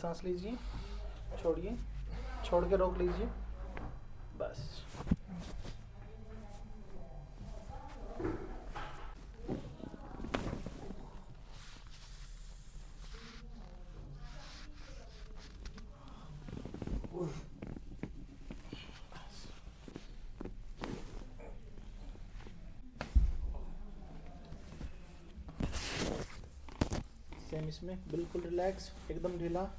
सांस लीजिए, छोड़िए, छोड़ के रोक लीजिए, बस। सेम इसमें बिल्कुल रिलैक्स, एकदम ढीला।